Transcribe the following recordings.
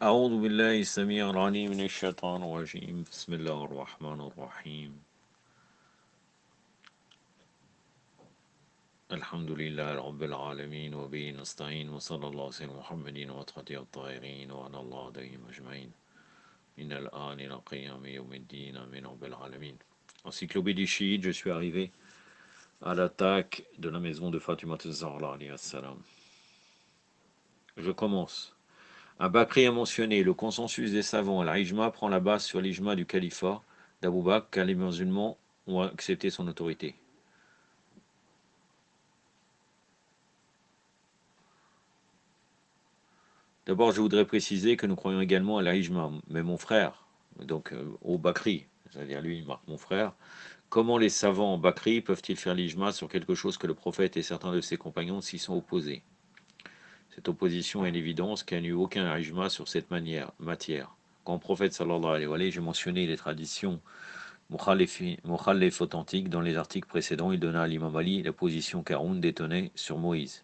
أعوذ بالله السميع العليم من الشيطان الرجيم بسم الله الرحمن الرحيم الحمد لله رب العالمين وبه نستعين وصلى الله على محمد وأطهر الطاهرين وعلى الله عليهم أجمعين من الآن إلى قيام يوم الدين آمين رب العالمين. Encyclopédie des chiites, je suis arrivé à l'attaque de la maison de Fatima Zahra alayhi salam. Je commence. Bakri a mentionné le consensus des savants. Al-Ijma prend la base sur l'Ijma du califat d'Abou Bakr, car les musulmans ont accepté son autorité. D'abord, je voudrais préciser que nous croyons également à l'Ijma, mais mon frère, donc au Bakri, c'est-à-dire lui, il marque mon frère, comment les savants Bakri peuvent-ils faire l'Ijma sur quelque chose que le prophète et certains de ses compagnons s'y sont opposés? Cette opposition est l'évidence qu'il n'y a eu aucun Ijma sur cette matière. Quand le prophète sallallahu alayhi wa sallam, j'ai mentionné les traditions Mukhalif authentique, dans les articles précédents, il donna à l'imam Ali la position qu'Haroun détenait sur Moïse.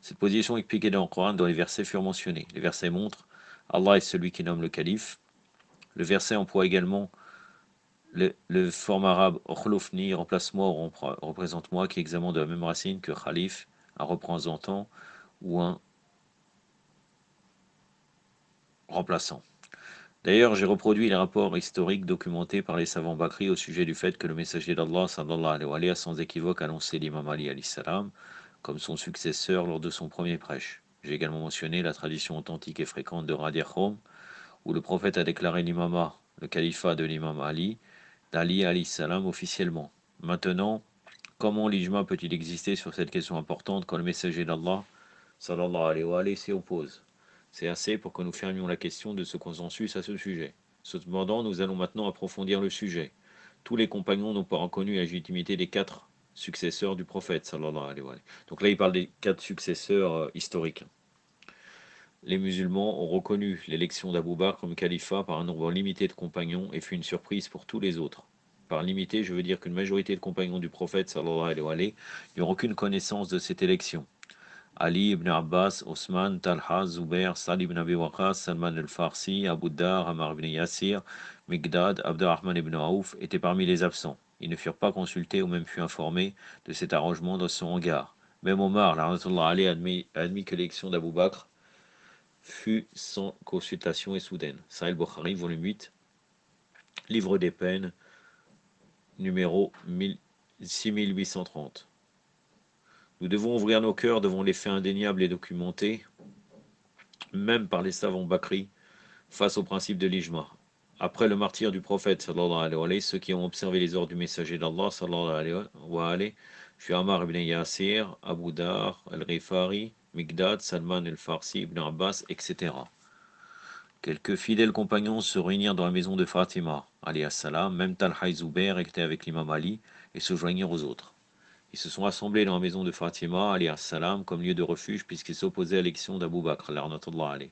Cette position expliquée dans le Coran, dont les versets furent mentionnés. Les versets montrent Allah est celui qui nomme le calife. Le verset emploie également le forme arabe Okhlofni, remplace-moi ou représente-moi, qui est exactement de la même racine que Khalif, un représentant ou un remplaçant. D'ailleurs, j'ai reproduit les rapports historiques documentés par les savants Bakri au sujet du fait que le messager d'Allah sallallahu alayhi wa sallam a sans équivoque annoncé l'imam Ali alayhi salam comme son successeur lors de son premier prêche. J'ai également mentionné la tradition authentique et fréquente de Radia Khom, où le prophète a déclaré l'imama, le califat de l'imam Ali, d'Ali alayhi salam officiellement. Maintenant, comment l'ijma peut-il exister sur cette question importante quand le messager d'Allah sallallahu alayhi wa sallam s'y oppose? C'est assez pour que nous fermions la question de ce consensus à ce sujet. Cependant, nous allons maintenant approfondir le sujet. Tous les compagnons n'ont pas reconnu la légitimité des 4 successeurs du prophète, sallallahu alayhi wa sallam. Donc là, il parle des 4 successeurs historiques. Les musulmans ont reconnu l'élection d'Abou Bakr comme califat par un nombre limité de compagnons et fut une surprise pour tous les autres. Par limité, je veux dire qu'une majorité de compagnons du prophète, sallallahu alayhi wa sallam, n'ont aucune connaissance de cette élection. Ali ibn Abbas, Osman, Talha, Zubair, Sa'd ibn Abi Waqqas, Salman al-Farsi, Abu Dar, Ammar ibn Yasir, Migdad, Abdurrahman ibn Aouf étaient parmi les absents. Ils ne furent pas consultés ou même fut informés de cet arrangement dans son regard. Même Omar, la'anatullah alayhi, a admis que l'élection d'Abu Bakr fut sans consultation et soudaine. Sahih Bukhari, volume 8, livre des peines, numéro 6830. Nous devons ouvrir nos cœurs devant les faits indéniables et documentés, même par les savants Bakri, face au principe de l'Ijma. Après le martyre du prophète, sallallahu alayhi wa sallam, ceux qui ont observé les ordres du messager d'Allah, sallallahu alayhi wa sallam, furent Ammar ibn Yasir, Abu Dar, al-Ghifari, Migdad, Salman al-Farsi, ibn Abbas, etc. Quelques fidèles compagnons se réunirent dans la maison de Fatima, alayhi salam, même Talha et Zubair étaient avec l'imam Ali et se joignirent aux autres. Ils se sont assemblés dans la maison de Fatima, alayhi salam, comme lieu de refuge puisqu'ils s'opposaient à l'élection d'Abu Bakr, la'natullah alayhi.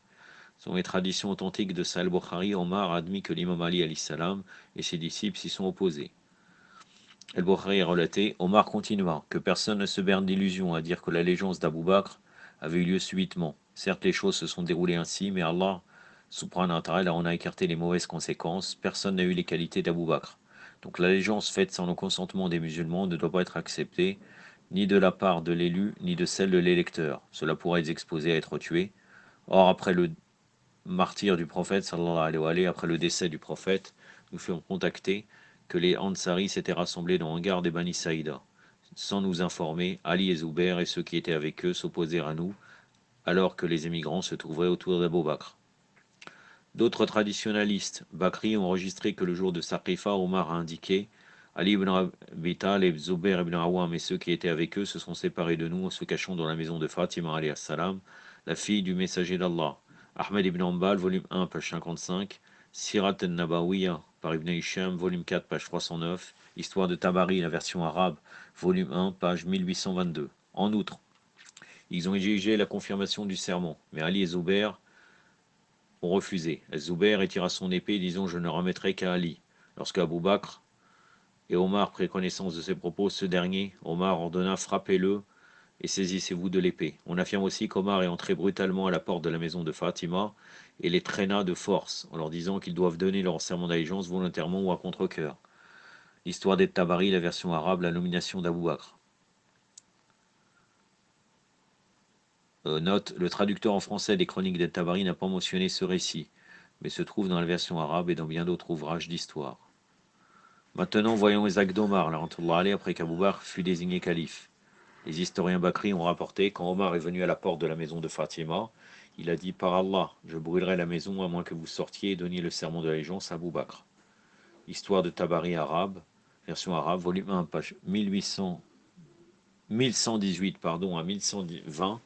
Selon les traditions authentiques de Sahih Bukhari, Omar a admis que l'imam Ali alayhi salam et ses disciples s'y sont opposés. Al-Bukhari a relaté, Omar continua, que personne ne se berne d'illusion à dire que l'allégeance d'Abu Bakr avait eu lieu subitement. Certes, les choses se sont déroulées ainsi, mais Allah, subhanahu wa ta'ala, en a écarté les mauvaises conséquences. Personne n'a eu les qualités d'Abu Bakr. Donc l'allégeance faite sans le consentement des musulmans ne doit pas être acceptée, ni de la part de l'élu, ni de celle de l'électeur. Cela pourrait les exposer à être tués. Or, après le martyr du prophète, sallallahu alayhi wa sallam, après le décès du prophète, nous furent contactés que les Ansari s'étaient rassemblés dans un hangar des Bani Saïda. Sans nous informer, Ali et Zubair et ceux qui étaient avec eux s'opposèrent à nous, alors que les émigrants se trouvaient autour d'Abou Bakr. D'autres traditionalistes Bakri ont enregistré que le jour de Saqifa, Omar a indiqué Ali ibn Abi Talib, Zubair ibn Awam et ceux qui étaient avec eux se sont séparés de nous en se cachant dans la maison de Fatima alayhi salam, la fille du messager d'Allah. Ahmed ibn Hanbal, volume 1, page 55, Sirat al-Nabawiya par Ibn Hisham, volume 4, page 309, Histoire de Tabari, la version arabe, volume 1, page 1822. En outre, ils ont exigé la confirmation du serment, mais Ali et Zubair ont refusé. Zubair étira son épée, disant je ne remettrai qu'à Ali. Lorsque Abu Bakr et Omar prirent connaissance de ces propos, ce dernier, Omar, ordonna frappez-le et saisissez-vous de l'épée. On affirme aussi qu'Omar est entré brutalement à la porte de la maison de Fatima et les traîna de force en leur disant qu'ils doivent donner leur serment d'allégeance volontairement ou à contre-cœur. L'histoire des Tabari, la version arabe, la nomination d'Abou Bakr. Note, le traducteur en français des chroniques des Tabari n'a pas mentionné ce récit, mais se trouve dans la version arabe et dans bien d'autres ouvrages d'histoire. Maintenant, voyons les actes d'Omar, après qu'Abou Bakr fut désigné calife. Les historiens Bakri ont rapporté, quand Omar est venu à la porte de la maison de Fatima, il a dit, par Allah, je brûlerai la maison à moins que vous sortiez et donniez le serment de l'allégeance à Abou Bakr. Histoire de Tabari arabe, version arabe, volume 1, page 1118 à 1120.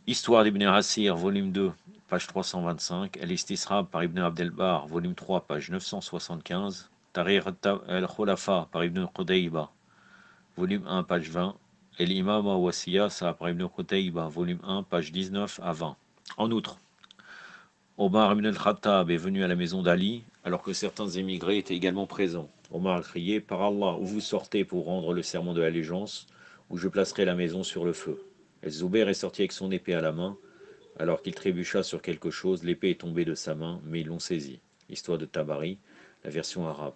Histoire d'Ibn Hassir, volume 2, page 325. Al-Istisrab par Ibn Abdelbar, volume 3, page 975. Tahrir al-Khulafa par Ibn Qudayba, volume 1, page 20. Et l'imam wa Siyasa par Ibn Qutayba, volume 1, page 19 à 20. En outre, Omar ibn al-Khattab est venu à la maison d'Ali, alors que certains émigrés étaient également présents. Omar a crié, par Allah, où vous sortez pour rendre le serment de l'allégeance, ou je placerai la maison sur le feu. El-Zoubair est sorti avec son épée à la main, alors qu'il trébucha sur quelque chose, l'épée est tombée de sa main, mais ils l'ont saisie. Histoire de Tabari, la version arabe.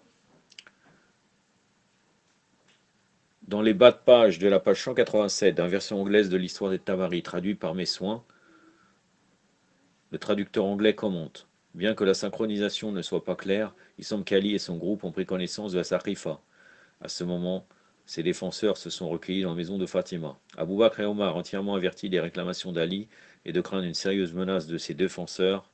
Dans les bas de page de la page 187 d'une version anglaise de l'histoire des Tabari, traduit par mes soins, le traducteur anglais commente. Bien que la synchronisation ne soit pas claire, il semble qu'Ali et son groupe ont pris connaissance de la Saqifa. À ce moment, ses défenseurs se sont recueillis dans la maison de Fatima. Abou Bakr et Omar, entièrement avertis des réclamations d'Ali et de craindre une sérieuse menace de ses défenseurs,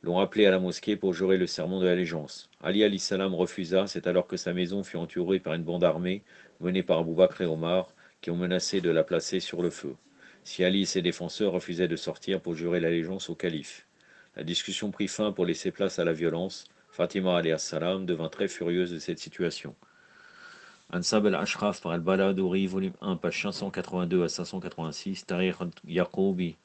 l'ont appelé à la mosquée pour jurer le serment de l'allégeance. Ali alayhi salam refusa, c'est alors que sa maison fut entourée par une bande armée menée par Abou Bakr et Omar, qui ont menacé de la placer sur le feu, si Ali et ses défenseurs refusaient de sortir pour jurer l'allégeance au calife. La discussion prit fin pour laisser place à la violence. Fatima alayhi salam devint très furieuse de cette situation. Ansab al-Ashraf par al-Baladouri, volume 1, page 582 à 586, Tariq Yaqoubi,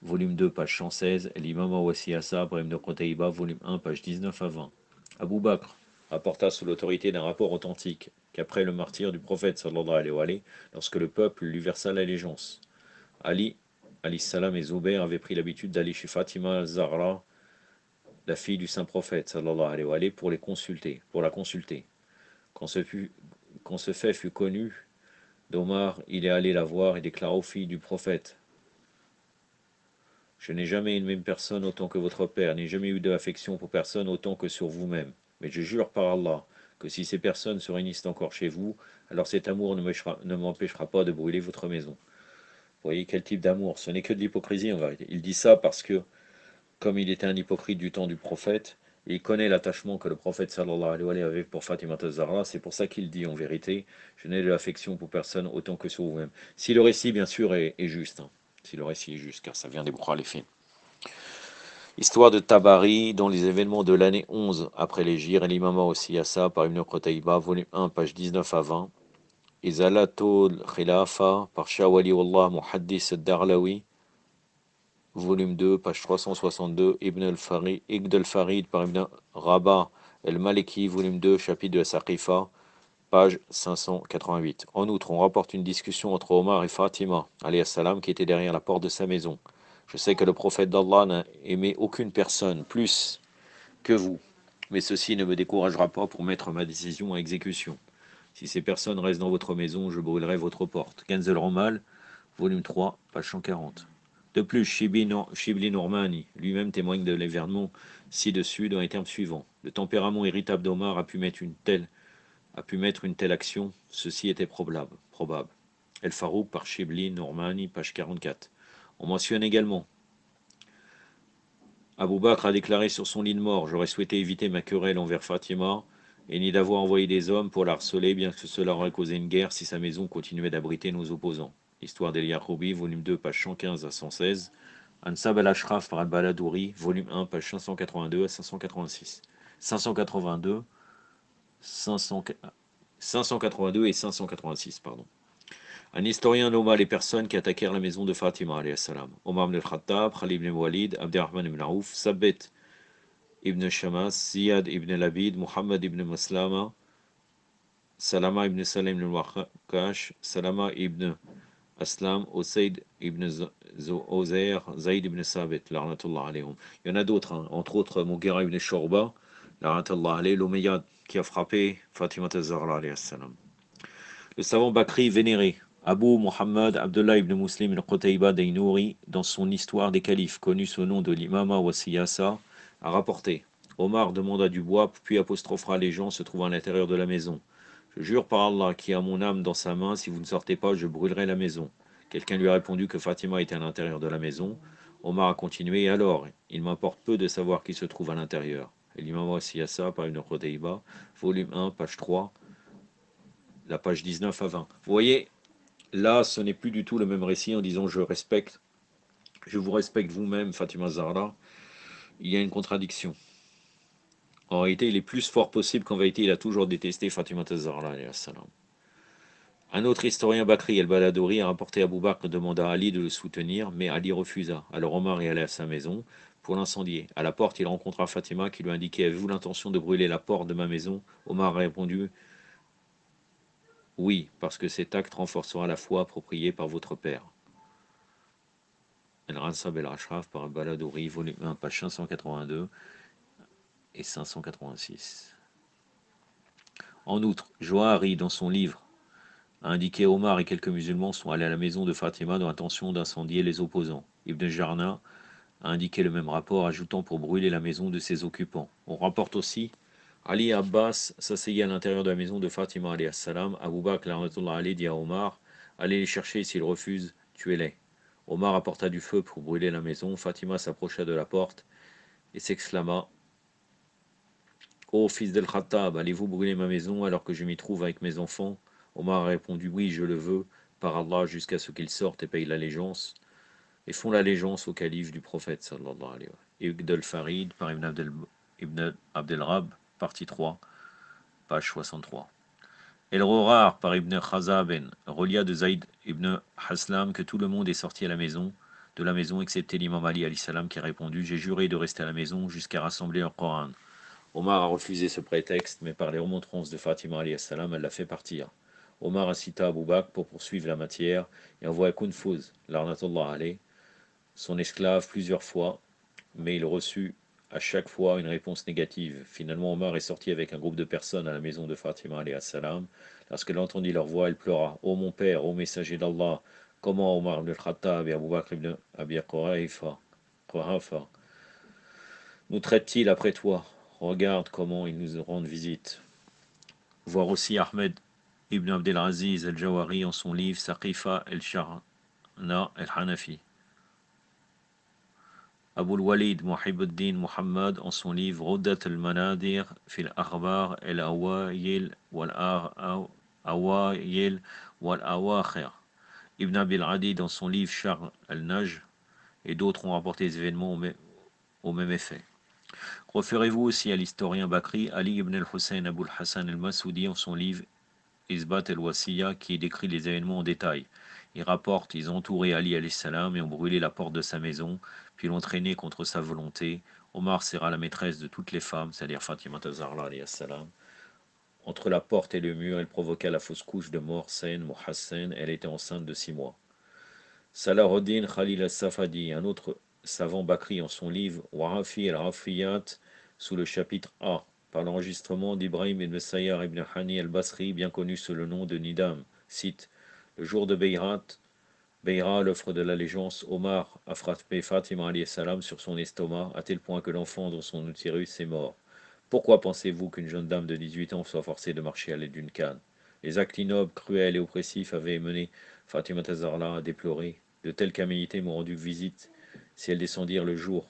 volume 2, page 116, et l'imam Awasiyasa par Ibn Qutayba, volume 1, page 19 à 20. Abou Bakr apporta sous l'autorité d'un rapport authentique qu'après le martyre du prophète sallallahu alayhi wa sallam, lorsque le peuple lui versa l'allégeance, Ali alayhi salam et Zoubair avaient pris l'habitude d'aller chez Fatima al-Zahra, la fille du saint prophète sallallahu alayhi wa sallam, pour la consulter. Quand ce fait fut connu d'Omar, il est allé la voir et déclara aux filles du prophète: je n'ai jamais aimé une personne autant que votre père, n'ai jamais eu de affection pour personne autant que sur vous-même. Mais je jure par Allah que si ces personnes se réunissent encore chez vous, alors cet amour ne m'empêchera pas de brûler votre maison. Vous voyez quel type d'amour? Ce n'est que de l'hypocrisie en vérité. Il dit ça parce que, comme il était un hypocrite du temps du prophète, et il connaît l'attachement que le prophète sallallahu alayhi wa sallam avait pour Fatima al-Zahra, c'est pour ça qu'il dit en vérité: je n'ai de l'affection pour personne autant que sur vous-même. Si le récit, bien sûr, est juste. Si le récit est juste, car ça vient des Boukhari les films. Histoire de Tabari, dont les événements de l'année 11 après l'Hégire, et l'imam aussi à ça par Ibn Qutayba, volume 1, page 19 à 20. Izalatul Khilafa par Shah Waliullah Muhaddis al-Darlawi, volume 2, page 362. Ibn al-Farid par Ibn Rabah al-Maliki, volume 2, chapitre de la Saqifa, page 588. En outre, on rapporte une discussion entre Omar et Fatima, alayhi salam, qui était derrière la porte de sa maison. Je sais que le prophète d'Allah n'a aimé aucune personne plus que vous, mais ceci ne me découragera pas pour mettre ma décision à exécution. Si ces personnes restent dans votre maison, je brûlerai votre porte. Kenz al-Romal, volume 3, page 140. De plus, Shibli Normani lui-même témoigne de l'événement ci-dessus dans les termes suivants. Le tempérament irritable d'Omar a pu mettre une telle action, ceci était probable. El Farouk par Shibli Normani, page 44. On mentionne également: Abou Bakr a déclaré sur son lit de mort: j'aurais souhaité éviter ma querelle envers Fatima, et ni d'avoir envoyé des hommes pour la harceler, bien que cela aurait causé une guerre si sa maison continuait d'abriter nos opposants. Histoire d'El Yaqoubi, volume 2, page 115 à 116. Ansab al-Ashraf par al-Baladouri, volume 1, page 582 à 586. 582, 582 et 586, pardon. Un historien nomma les personnes qui attaquèrent la maison de Fatima alayhi salam: Omar ibn al-Khattab, Khalid ibn Walid, Abdurrahman ibn Aouf, Sabet ibn Shamas, Ziyad ibn Labid, Muhammad ibn Maslama, Salama ibn Salim ibn Waqash, Salama ibn Aslam, Oseid ibn Ozer, Zayd ibn Sabit, la'natullah alayhum. Il y en a d'autres, hein. Entre autres Mughira ibn Shorba, la'natullah alayhi, l'Omeyyade qui a frappé Fatima az-Zahra alayhi salam. Le savant Bakri vénéré, Abu Muhammad Abdullah ibn Muslim ibn Qutayba Daynouri, dans son Histoire des califes, connu sous le nom de l'Imama wa Siyasa, a rapporté: Omar demanda du bois, puis apostrophera les gens se trouvant à l'intérieur de la maison. Je jure par Allah qui a mon âme dans sa main, si vous ne sortez pas, je brûlerai la maison. Quelqu'un lui a répondu que Fatima était à l'intérieur de la maison. Omar a continué: et alors, il m'importe peu de savoir qui se trouve à l'intérieur. Et l'Imam wa Siyasa par Ibn Qutayba, volume 1, page 3, la page 19 à 20. Vous voyez, là, ce n'est plus du tout le même récit en disant je vous respecte vous-même, Fatima Zahra. Il y a une contradiction. En réalité, il est plus fort possible qu'en vérité, il a toujours détesté Fatima Zahra. Un autre historien, Bakri el-Baladouri, a rapporté Abou Bakr demanda à Ali de le soutenir, mais Ali refusa. Alors Omar est allé à sa maison pour l'incendier. À la porte, il rencontra Fatima qui lui indiquait: avez-vous l'intention de brûler la porte de ma maison? Omar a répondu: oui, parce que cet acte renforcera la foi appropriée par votre père. El-Ransab el-Ashraf par Baladouri, volume 1, page 582 et 586. En outre, Johari, dans son livre, a indiqué: Omar et quelques musulmans sont allés à la maison de Fatima dans l'intention d'incendier les opposants. Ibn Jarna a indiqué le même rapport, ajoutant pour brûler la maison de ses occupants. On rapporte aussi: Ali Abbas s'asseyait à l'intérieur de la maison de Fatima alayhi salam. Abu Bakr Ali dit à Omar: allez les chercher, s'ils refusent, tuez-les. Omar apporta du feu pour brûler la maison. Fatima s'approcha de la porte et s'exclama: ô fils d'El-Khattab, allez-vous brûler ma maison alors que je m'y trouve avec mes enfants? Omar a répondu: oui, je le veux, par Allah, jusqu'à ce qu'ils sortent et payent l'allégeance, et font l'allégeance au calife du prophète, sallallahu alayhi wa sallam. Ibn al-Farid par Ibn Abdelrab, partie 3, page 63. El-Rorar par Ibn Khazaben relia de Zayd ibn Haslam que tout le monde est sorti de la maison, excepté l'imam Ali alayhi salam, qui a répondu: j'ai juré de rester à la maison jusqu'à rassembler un Coran. Omar a refusé ce prétexte, mais par les remontrances de Fatima alayhi salam, elle l'a fait partir. Omar incita Abu Bakr pour poursuivre la matière et envoya Kunfuz, l'arnatullah alayhi, son esclave, plusieurs fois, mais il reçut à chaque fois une réponse négative. Finalement, Omar est sorti avec un groupe de personnes à la maison de Fatima alayhi salam. Lorsqu'elle entendit leur voix, elle pleura: ô mon père, ô messager d'Allah, comment Omar ibn al-Khattab et Abu Bakr ibn Abi Quhafa nous traitent-ils après toi? Regarde comment ils nous rendent visite. Voir aussi Ahmed ibn Abdelaziz al-Jawari en son livre Saqifa el-Sharna el-Hanafi. Abu al-Walid Muhibbuddin Muhammad en son livre Roudat al-Manadir fil Akhbar el-Awayil wal-Awakhir. Ibn Abil Adi dans son livre Char al-Naj, et d'autres ont rapporté les événements au même effet. Référez-vous aussi à l'historien Bakri Ali ibn al-Hussein Abu al-Hassan al-Masoudi en son livre Isbat el-Wasiya, qui décrit les événements en détail. Il rapporte: ils ont entouré Ali alayhi salam et ont brûlé la porte de sa maison, puis l'ont traîné contre sa volonté. Omar serra la maîtresse de toutes les femmes, c'est-à-dire Fatima Zahra alayhi salam, entre la porte et le mur. Elle provoqua la fausse couche de Mohsen Mohassen. Elle était enceinte de 6 mois. Salahuddin Khalil al-Safadi, un autre savant Bakri, en son livre Warafi al-Rafiyat, sous le chapitre A, par l'enregistrement d'Ibrahim ibn Sayyar ibn Hani al-Basri, bien connu sous le nom de Nidam, cite: le jour de Beyra, l'offre de l'allégeance, Omar a frappé Fatima alayhi salam sur son estomac, à tel point que l'enfant dans son utérus est mort. Pourquoi pensez-vous qu'une jeune dame de 18 ans soit forcée de marcher à l'aide d'une canne? Les actes ignobles, cruels et oppressifs avaient mené Fatima Zahra à déplorer: de telles calamité m'ont rendu visite. Si elles descendirent le jour,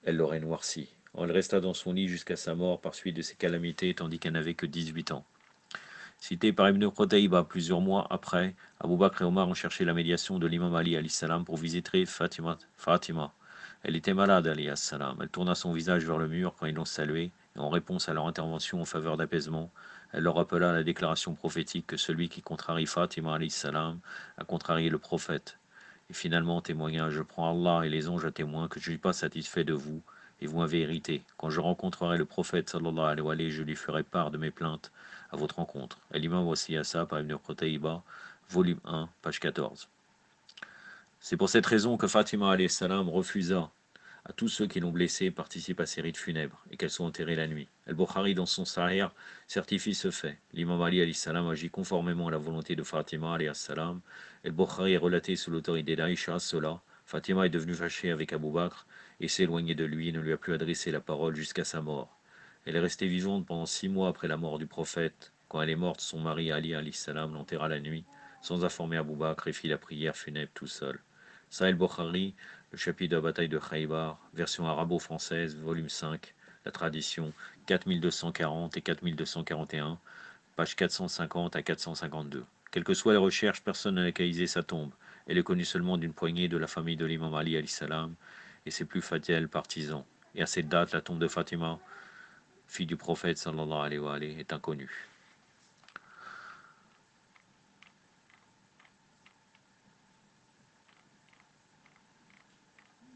elle l'aurait noirci. Elle resta dans son lit jusqu'à sa mort par suite de ces calamités, tandis qu'elle n'avait que 18 ans. Cité par Ibn Qutayba, plusieurs mois après, Abu Bakr et Omar ont cherché la médiation de l'imam Ali alayhi salam pour visiter Fatima. Elle était malade alayhi salam. Elle tourna son visage vers le mur quand ils l'ont salué, et en réponse à leur intervention en faveur d'apaisement, elle leur rappela la déclaration prophétique que celui qui contrarie Fatima alayhi salam a contrarié le prophète. Et finalement témoigna: je prends Allah et les anges à témoin que je ne suis pas satisfait de vous, et vous m'avez irrité. Quand je rencontrerai le prophète sallallahu alayhi wa sallam, je lui ferai part de mes plaintes à votre rencontre. L'imam Wasiyasa par Ibn Qutayba, volume 1, page 14. C'est pour cette raison que Fatima alayhi salam refusa à tous ceux qui l'ont blessé participent à ces rites funèbres et qu'elles soient enterrées la nuit. Al-Bukhari, dans son Sahih, certifie ce fait. L'imam Ali alayhi salam agit conformément à la volonté de Fatima alayhi salam. Al-Bukhari est relaté sous l'autorité d'Aïcha cela. Fatima est devenue fâchée avec Abu Bakr et s'est éloignée de lui et ne lui a plus adressé la parole jusqu'à sa mort. Elle est restée vivante pendant 6 mois après la mort du prophète. Quand elle est morte, son mari Ali alayhi salam l'enterra la nuit sans informer Abu Bakr et fit la prière funèbre tout seul. Sahih al-Bukhari, le chapitre de la bataille de Khaybar, version arabo-française, volume 5, la tradition, 4240 et 4241, page 450 à 452. Quelles que soient les recherches, personne n'a localisé sa tombe. Elle est connue seulement d'une poignée de la famille de l'imam Ali alayhi salam et ses plus fidèles partisans. Et à cette date, la tombe de Fatima, fille du prophète sallallahu alayhi wa alayhi, est inconnue.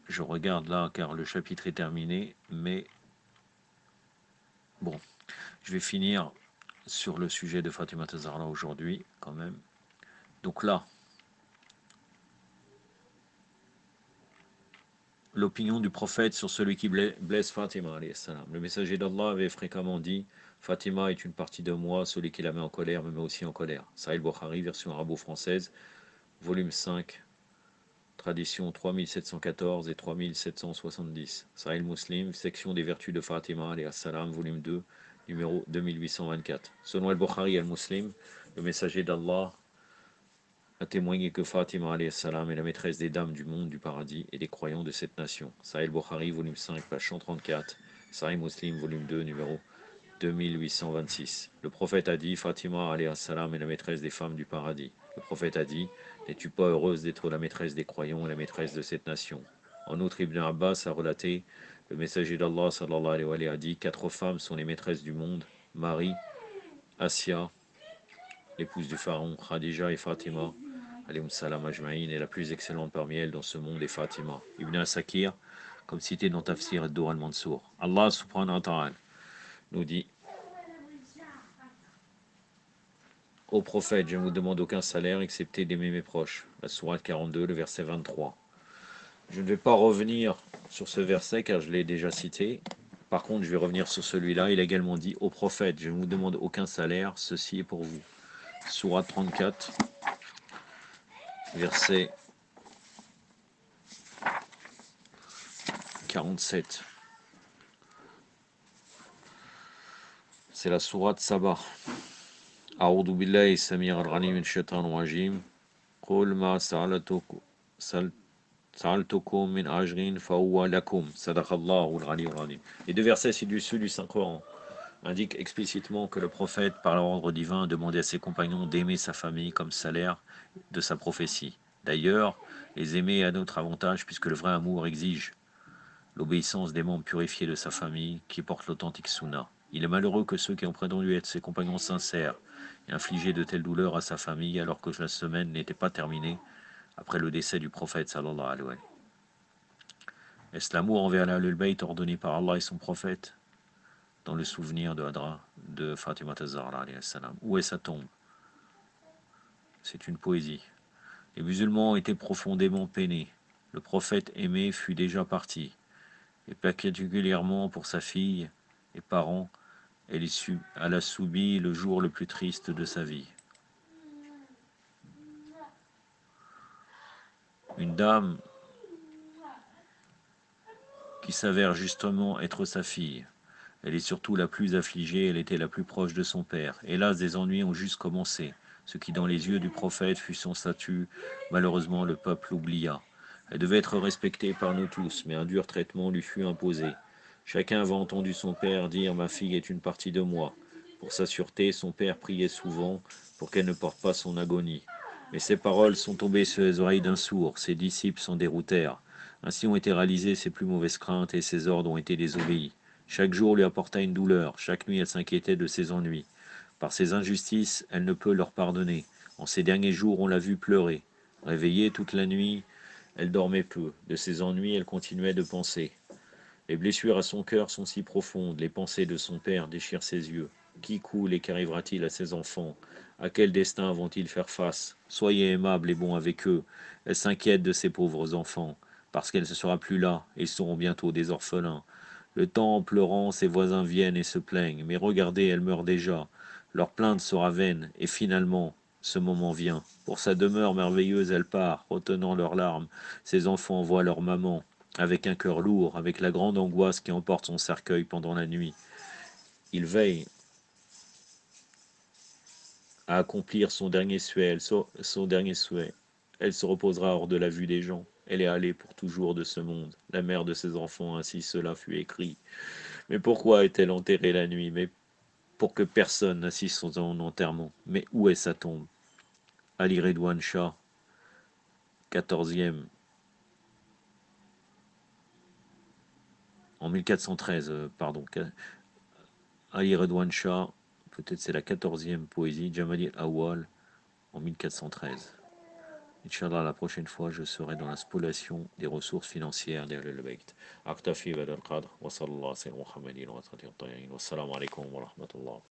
Je regarde là car le chapitre est terminé, mais bon, je vais finir sur le sujet de Fatima Zahra aujourd'hui quand même. Donc là, l'opinion du prophète sur celui qui blesse Fatima alayhi salam. Le messager d'Allah avait fréquemment dit: Fatima est une partie de moi, celui qui la met en colère me met aussi en colère. Sahih al-Bukhari, version arabo-française, volume 5, tradition 3714 et 3770. Sahih Muslim, section des vertus de Fatima alayhi salam, volume 2, numéro 2824. Selon al-Bukhari al-Muslim, le messager d'Allah a témoigné que Fatima alayhi salam est la maîtresse des dames du monde du paradis et des croyants de cette nation. Sahih al-Bukhari, volume 5, page 134. Sahih Muslim, volume 2, numéro 2826. Le prophète a dit: Fatima alayhi salam est la maîtresse des femmes du paradis. Le prophète a dit: n'es-tu pas heureuse d'être la maîtresse des croyants et la maîtresse de cette nation? En outre, Ibn Abbas a relaté: le messager d'Allah sallallahu alayhi wa sallam a dit: 4 femmes sont les maîtresses du monde, Marie, Assia, l'épouse du pharaon, Khadija et Fatima alayhim salam ajma'in, est la plus excellente parmi elles dans ce monde est Fatima. Ibn Asakir, comme cité dans Tafsir ad-Dur al-Mansour. Allah subhanahu wa ta'ala nous dit: Ô prophète, je ne vous demande aucun salaire excepté d'aimer mes proches. La sourate 42, le verset 23. Je ne vais pas revenir sur ce verset car je l'ai déjà cité. Par contre, je vais revenir sur celui-là. Il a également dit: Ô prophète, je ne vous demande aucun salaire, ceci est pour vous. Sourate 34, verset 47. C'est la sourate Sabah. A'udhu billahi samir al-ghanim min shaitan rajim. Qul ma sa'altukum min ajrin fa huwa lakum. Sadaqallahu al-ghani al-ghanim. Les deux versets ci-dessus du Saint-Coran indiquent explicitement que le prophète, par l'ordre divin, demandait à ses compagnons d'aimer sa famille comme salaire de sa prophétie. D'ailleurs, les aimer est à notre avantage puisque le vrai amour exige l'obéissance des membres purifiés de sa famille qui portent l'authentique sunna. Il est malheureux que ceux qui ont prétendu être ses compagnons sincères aient infligé de telles douleurs à sa famille alors que la semaine n'était pas terminée après le décès du prophète sallallahu alayhi wa sallam. Est-ce l'amour envers l'Ahlul Bayt ordonné par Allah et son prophète dans le souvenir de Hadra de Fatima Zahra alayhi salam? Où est sa tombe? C'est une poésie. Les musulmans étaient profondément peinés. Le prophète aimé fut déjà parti, et particulièrement pour sa fille et parents, elle a subi le jour le plus triste de sa vie. Une dame qui s'avère justement être sa fille. Elle est surtout la plus affligée, elle était la plus proche de son père. Hélas, des ennuis ont juste commencé. Ce qui dans les yeux du prophète fut son statut, malheureusement le peuple oublia. Elle devait être respectée par nous tous, mais un dur traitement lui fut imposé. Chacun avait entendu son père dire: ma fille est une partie de moi. Pour sa sûreté, son père priait souvent pour qu'elle ne porte pas son agonie. Mais ces paroles sont tombées sur les oreilles d'un sourd, ses disciples s'en déroutèrent. Ainsi ont été réalisées ses plus mauvaises craintes et ses ordres ont été désobéis. Chaque jour lui apporta une douleur, chaque nuit elle s'inquiétait de ses ennuis. Par ses injustices, elle ne peut leur pardonner. En ces derniers jours, on l'a vue pleurer. Réveillée toute la nuit, elle dormait peu. De ses ennuis, elle continuait de penser. Les blessures à son cœur sont si profondes, les pensées de son père déchirent ses yeux. qui coule et qu'arrivera-t-il à ses enfants? À quel destin vont-ils faire face? Soyez aimables et bons avec eux. Elle s'inquiète de ses pauvres enfants, parce qu'elle ne sera plus là, et ils seront bientôt des orphelins. Le temps en pleurant, ses voisins viennent et se plaignent, mais regardez, elle meurt déjà. Leur plainte sera vaine, et finalement, ce moment vient. Pour sa demeure merveilleuse, elle part, retenant leurs larmes. Ses enfants voient leur maman, avec un cœur lourd, avec la grande angoisse qui emporte son cercueil pendant la nuit. Il veille à accomplir son dernier souhait. Elle se reposera hors de la vue des gens. Elle est allée pour toujours de ce monde. La mère de ses enfants, ainsi cela fut écrit. Mais pourquoi est-elle enterrée la nuit? Mais pour que personne n'assiste à son enterrement. Mais où est sa tombe? Ali Redouane Shah, 14e, en 1413, pardon. Ali Redouane Shah, peut-être c'est la 14e poésie, Jamali Awal, en 1413. Inch'Allah, la prochaine fois, je serai dans la spoliation des ressources financières des Al-Bayt. Aktafi wa al-Qadr, wa sallallahu wa sallam wa Muhammadin wa Wassalamu alaikum wa rahmatullah.